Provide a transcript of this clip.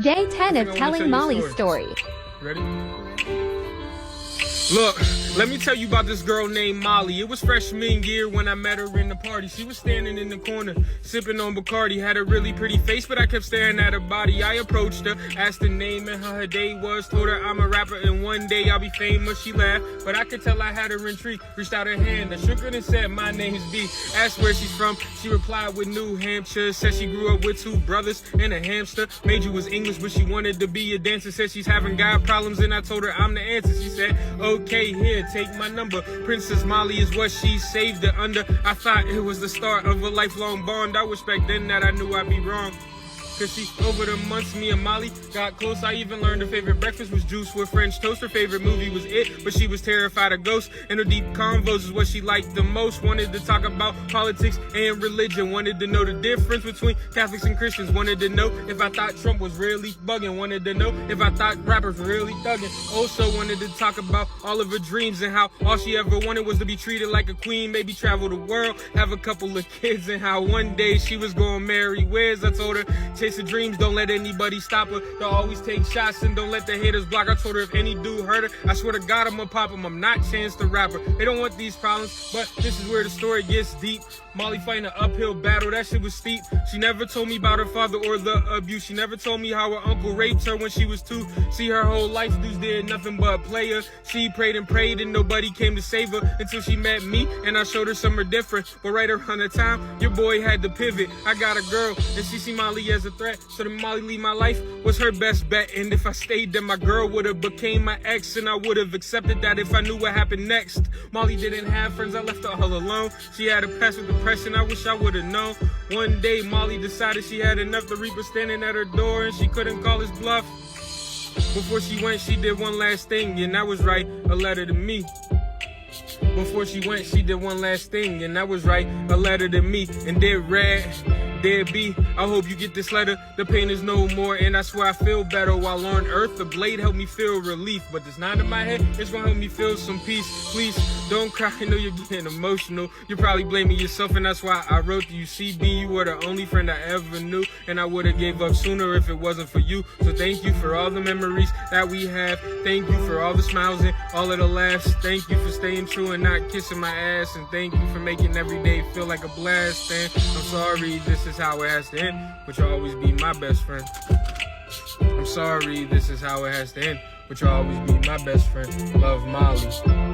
Day 10 of telling Molly's story. Ready? Look, let me tell you about this girl named Molly. It was freshman year when I met her in the party. She was standing in the corner, sipping on Bacardi. Had a really pretty face, but I kept staring at her body. I approached her, asked her name and how her day was. Told her I'm a rapper and one day I'll be famous. She laughed, but I could tell I had her intrigued. Reached out her hand, I shook her and said, my name's B. Asked where she's from, she replied with New Hampshire. Said she grew up with 2 brothers and a hamster. Major was English, but she wanted to be a dancer. Said she's having God problems and I told her I'm the answer. She said, okay, here, take my number. Princess Molly is what she saved it under. I thought it was the start of a lifelong bond. I wish back then that I knew I'd be wrong. Cause see, over the months, me and Molly got close. I even learned her favorite breakfast was juice with French toast. Her favorite movie was It, but she was terrified of ghosts. And her deep convos is what she liked the most. Wanted to talk about politics and religion. Wanted to know the difference between Catholics and Christians. Wanted to know if I thought Trump was really bugging. Wanted to know if I thought rappers were really thugging. Also wanted to talk about all of her dreams and how all she ever wanted was to be treated like a queen. Maybe travel the world, have a couple of kids, and how one day she was gonna marry Wiz. I told her, chase her dreams, don't let anybody stop her. They'll always take shots and don't let the haters block. I told her if any dude hurt her, I swear to God I'ma pop him. I'm not Chance the Rapper. They don't want these problems, but this is where the story gets deep. Molly fighting an uphill battle, that shit was steep. She never told me about her father or the abuse. She never told me how her uncle raped her when she was 2. See, her whole life dudes did nothing but play her. She prayed and prayed and nobody came to save her until she met me and I showed her somewhere different. But right around the time, your boy had to pivot. I got a girl and she see Molly as a threat. So the Molly leave my life was her best bet. And if I stayed, then my girl would have became my ex. And I would have accepted that if I knew what happened next. Molly didn't have friends, I left her all alone. She had a past with depression, I wish I would have known. One day Molly decided she had enough. The Reaper standing at her door and she couldn't call his bluff. Before she went, she did one last thing, and that was write a letter to me. Before she went, she did one last thing, and that was write a letter to me. And dear Red, dear B, I hope you get this letter. The pain is no more, and I swear I feel better. While on earth, the blade helped me feel relief. But it's not in my head, it's gonna help me feel some peace. Please, don't cry, I know you're getting emotional. You're probably blaming yourself, and that's why I wrote to you. CB, you were the only friend I ever knew, and I would've gave up sooner if it wasn't for you. So thank you for all the memories that we have. Thank you for all the smiles and all of the laughs. Thank you for staying true and not kissing my ass. And thank you for making every day feel like a blast. And I'm sorry, this is how it has to end, but you'll always be my best friend. I'm sorry, this is how it has to end, but you'll always be my best friend. Love, Molly.